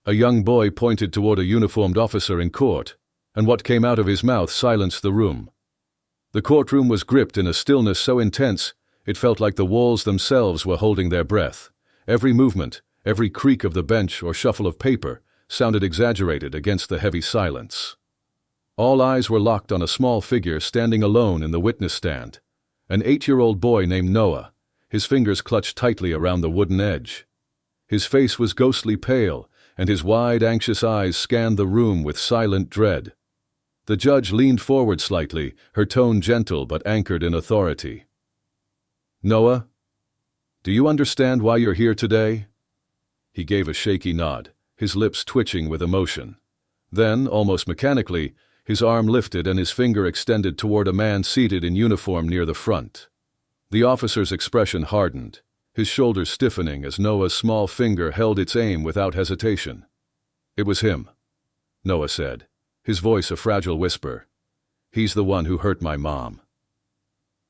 A young boy pointed toward a uniformed officer in court, and what came out of his mouth silenced the room. The courtroom was gripped in a stillness so intense it felt like the walls themselves were holding their breath. Every movement, every creak of the bench or shuffle of paper sounded exaggerated against the heavy silence. All eyes were locked on a small figure standing alone in the witness stand, an 8-year-old boy named Noah, his fingers clutched tightly around the wooden edge. His face was ghostly pale, and his wide, anxious eyes scanned the room with silent dread. The judge leaned forward slightly, her tone gentle but anchored in authority. "Noah, do you understand why you're here today?" He gave a shaky nod, his lips twitching with emotion. Then, almost mechanically, his arm lifted and his finger extended toward a man seated in uniform near the front. The officer's expression hardened, his shoulders stiffening as Noah's small finger held its aim without hesitation. "It was him," Noah said, his voice a fragile whisper. "He's the one who hurt my mom."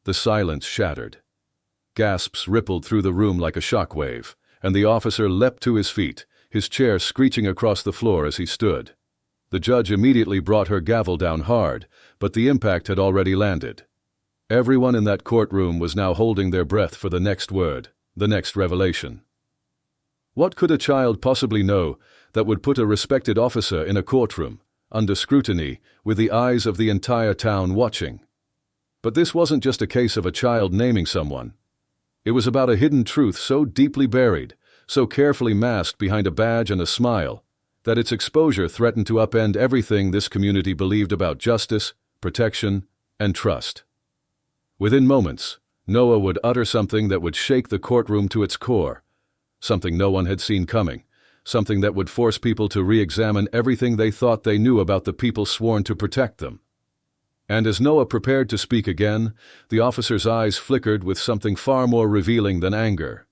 The silence shattered. Gasps rippled through the room like a shockwave, and the officer leapt to his feet, his chair screeching across the floor as he stood. The judge immediately brought her gavel down hard, but the impact had already landed. Everyone in that courtroom was now holding their breath for the next word, the next revelation. What could a child possibly know that would put a respected officer in a courtroom, under scrutiny, with the eyes of the entire town watching? But this wasn't just a case of a child naming someone. It was about a hidden truth so deeply buried, so carefully masked behind a badge and a smile, that its exposure threatened to upend everything this community believed about justice, protection, and trust. Within moments, Noah would utter something that would shake the courtroom to its core, something no one had seen coming, something that would force people to re-examine everything they thought they knew about the people sworn to protect them. And as Noah prepared to speak again, the officer's eyes flickered with something far more revealing than anger.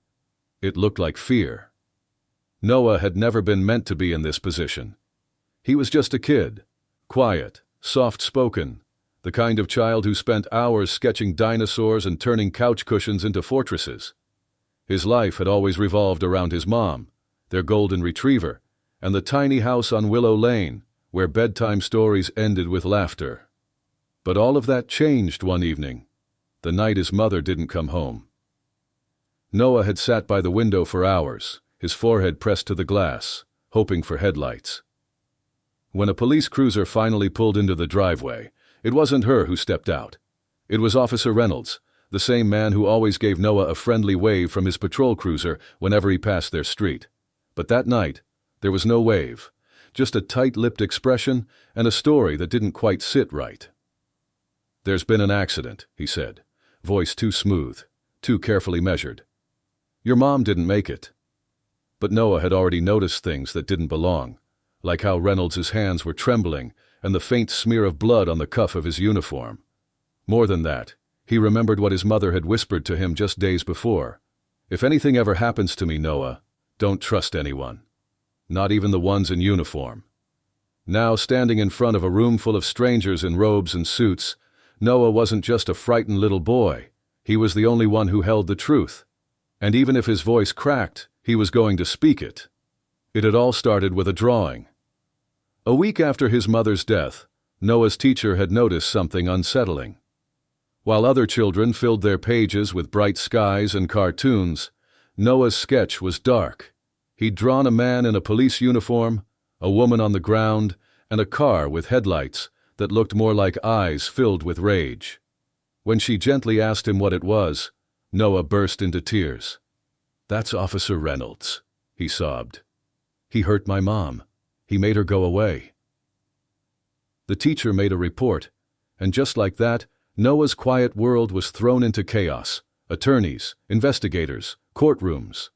It looked like fear. Noah had never been meant to be in this position. He was just a kid, quiet, soft-spoken, the kind of child who spent hours sketching dinosaurs and turning couch cushions into fortresses. His life had always revolved around his mom, their golden retriever, and the tiny house on Willow Lane, where bedtime stories ended with laughter. But all of that changed one evening, the night his mother didn't come home. Noah had sat by the window for hours, his forehead pressed to the glass, hoping for headlights. When a police cruiser finally pulled into the driveway, it wasn't her who stepped out. It was Officer Reynolds, the same man who always gave Noah a friendly wave from his patrol cruiser whenever he passed their street. But that night, there was no wave, just a tight-lipped expression and a story that didn't quite sit right. "There's been an accident," he said, voice too smooth, too carefully measured. "Your mom didn't make it." But Noah had already noticed things that didn't belong, like how Reynolds' hands were trembling and the faint smear of blood on the cuff of his uniform. More than that, he remembered what his mother had whispered to him just days before. "If anything ever happens to me, Noah, don't trust anyone. Not even the ones in uniform." Now, standing in front of a room full of strangers in robes and suits, Noah wasn't just a frightened little boy. He was the only one who held the truth. And even if his voice cracked, he was going to speak it. It had all started with a drawing. A week after his mother's death, Noah's teacher had noticed something unsettling. While other children filled their pages with bright skies and cartoons, Noah's sketch was dark. He'd drawn a man in a police uniform, a woman on the ground, and a car with headlights that looked more like eyes filled with rage. When she gently asked him what it was, Noah burst into tears. "That's Officer Reynolds," he sobbed. "He hurt my mom. He made her go away." The teacher made a report, and just like that, Noah's quiet world was thrown into chaos. Attorneys, investigators, courtrooms.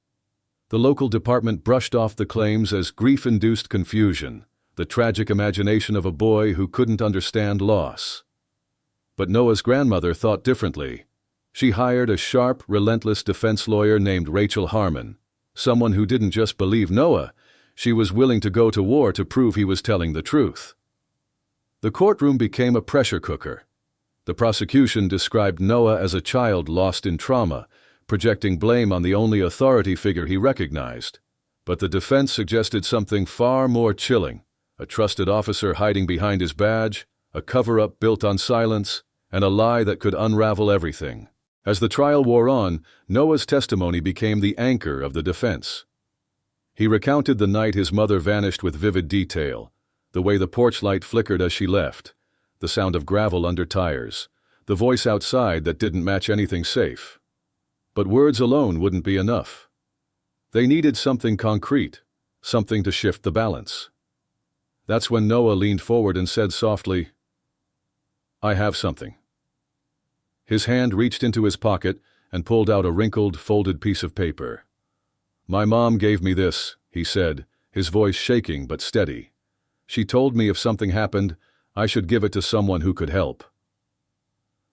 The local department brushed off the claims as grief-induced confusion, the tragic imagination of a boy who couldn't understand loss. But Noah's grandmother thought differently. She hired a sharp, relentless defense lawyer named Rachel Harmon, someone who didn't just believe Noah, she was willing to go to war to prove he was telling the truth. The courtroom became a pressure cooker. The prosecution described Noah as a child lost in trauma, projecting blame on the only authority figure he recognized. But the defense suggested something far more chilling: a trusted officer hiding behind his badge, a cover-up built on silence, and a lie that could unravel everything. As the trial wore on, Noah's testimony became the anchor of the defense. He recounted the night his mother vanished with vivid detail: the way the porch light flickered as she left, the sound of gravel under tires, the voice outside that didn't match anything safe. But words alone wouldn't be enough. They needed something concrete, something to shift the balance. That's when Noah leaned forward and said softly, "I have something." His hand reached into his pocket and pulled out a wrinkled, folded piece of paper. "My mom gave me this," he said, his voice shaking but steady. "She told me if something happened, I should give it to someone who could help."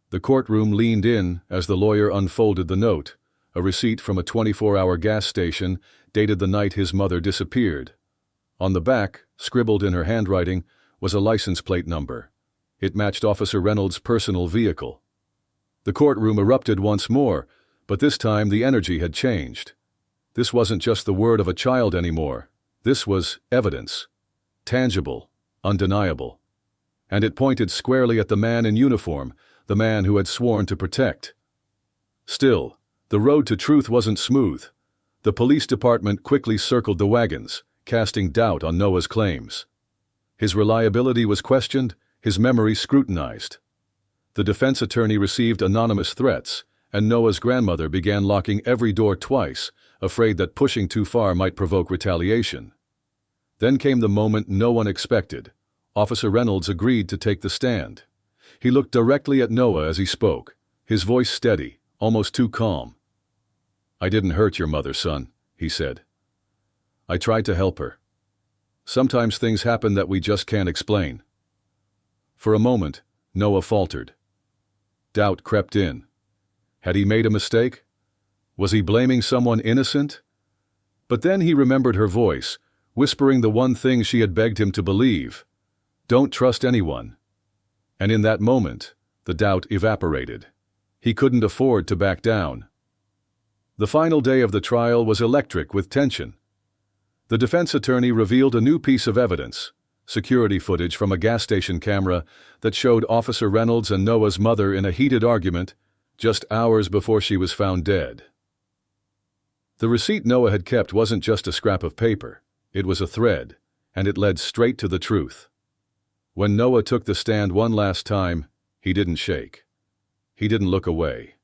The courtroom leaned in as the lawyer unfolded the note, a receipt from a 24-hour gas station dated the night his mother disappeared. On the back, scribbled in her handwriting, was a license plate number. It matched Officer Reynolds' personal vehicle. The courtroom erupted once more, but this time the energy had changed. This wasn't just the word of a child anymore. This was evidence. Tangible, undeniable. And it pointed squarely at the man in uniform, the man who had sworn to protect. Still, the road to truth wasn't smooth. The police department quickly circled the wagons, casting doubt on Noah's claims. His reliability was questioned, his memory scrutinized. The defense attorney received anonymous threats, and Noah's grandmother began locking every door twice, afraid that pushing too far might provoke retaliation. Then came the moment no one expected. Officer Reynolds agreed to take the stand. He looked directly at Noah as he spoke, his voice steady, almost too calm. "I didn't hurt your mother, son," he said. "I tried to help her. Sometimes things happen that we just can't explain." For a moment, Noah faltered. Doubt crept in. Had he made a mistake? Was he blaming someone innocent? But then he remembered her voice, whispering the one thing she had begged him to believe: "Don't trust anyone." And in that moment, the doubt evaporated. He couldn't afford to back down. The final day of the trial was electric with tension. The defense attorney revealed a new piece of evidence: security footage from a gas station camera that showed Officer Reynolds and Noah's mother in a heated argument just hours before she was found dead. The receipt Noah had kept wasn't just a scrap of paper. It was a thread, and it led straight to the truth. When Noah took the stand one last time, he didn't shake. He didn't look away.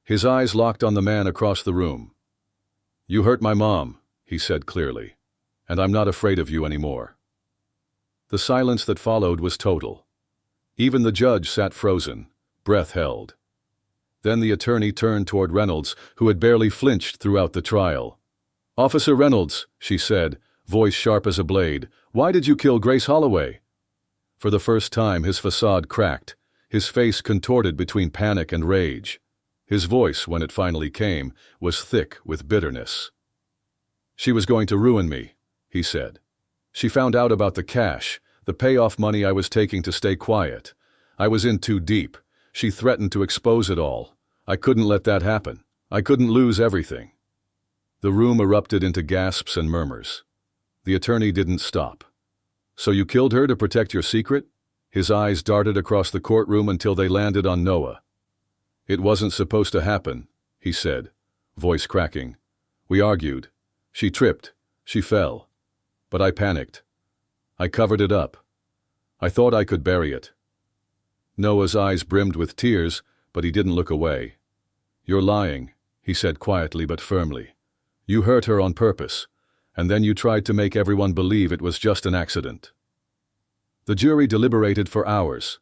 His eyes locked on the man across the room. "You hurt my mom," he said clearly, "and I'm not afraid of you anymore." The silence that followed was total. Even the judge sat frozen, breath held. Then the attorney turned toward Reynolds, who had barely flinched throughout the trial. "Officer Reynolds," she said, voice sharp as a blade, "why did you kill Grace Holloway?" For the first time his facade cracked, his face contorted between panic and rage. His voice, when it finally came, was thick with bitterness. "She was going to ruin me," he said. "She found out about the cash, the payoff money I was taking to stay quiet. I was in too deep. She threatened to expose it all. I couldn't let that happen. I couldn't lose everything." The room erupted into gasps and murmurs. The attorney didn't stop. "So you killed her to protect your secret?" His eyes darted across the courtroom until they landed on Noah. "It wasn't supposed to happen," he said, voice cracking. "We argued. She tripped. She fell. But I panicked. I covered it up. I thought I could bury it." Noah's eyes brimmed with tears, but he didn't look away. "You're lying," he said quietly but firmly. "You hurt her on purpose, and then you tried to make everyone believe it was just an accident." The jury deliberated for hours.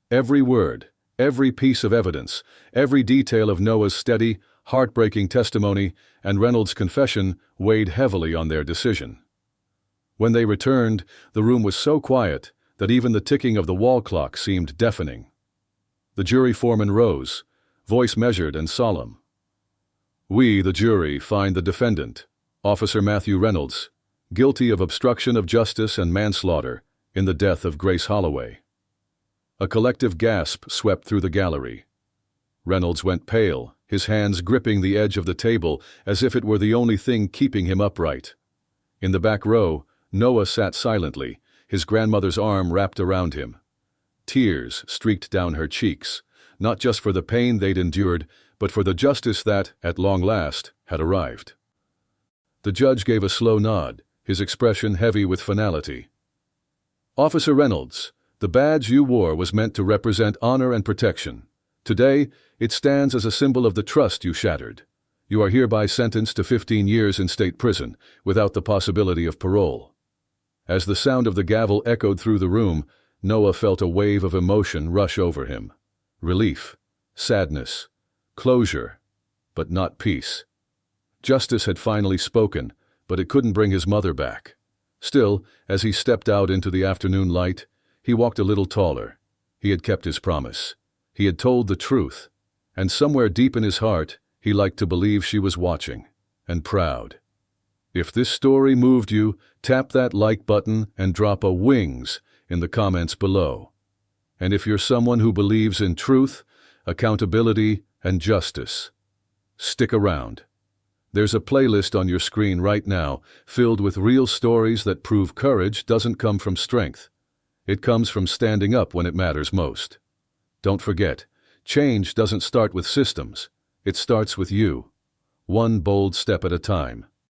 Every word, every piece of evidence, every detail of Noah's steady, heartbreaking testimony and Reynolds' confession weighed heavily on their decision. When they returned, the room was so quiet that even the ticking of the wall clock seemed deafening. The jury foreman rose, voice measured and solemn. "We, the jury, find the defendant, Officer Matthew Reynolds, guilty of obstruction of justice and manslaughter in the death of Grace Holloway." A collective gasp swept through the gallery. Reynolds went pale, his hands gripping the edge of the table as if it were the only thing keeping him upright. In the back row, Noah sat silently, his grandmother's arm wrapped around him. Tears streaked down her cheeks, not just for the pain they'd endured, but for the justice that, at long last, had arrived. The judge gave a slow nod, his expression heavy with finality. "Officer Reynolds, the badge you wore was meant to represent honor and protection. Today, it stands as a symbol of the trust you shattered. You are hereby sentenced to 15 years in state prison, without the possibility of parole." As the sound of the gavel echoed through the room, Noah felt a wave of emotion rush over him. Relief, sadness, closure, but not peace. Justice had finally spoken, but it couldn't bring his mother back. Still, as he stepped out into the afternoon light, he walked a little taller. He had kept his promise. He had told the truth. And somewhere deep in his heart, he liked to believe she was watching, and proud. If this story moved you, tap that like button and drop a wings in the comments below. And if you're someone who believes in truth, accountability, and justice, stick around. There's a playlist on your screen right now filled with real stories that prove courage doesn't come from strength. It comes from standing up when it matters most. Don't forget, change doesn't start with systems. It starts with you, one bold step at a time.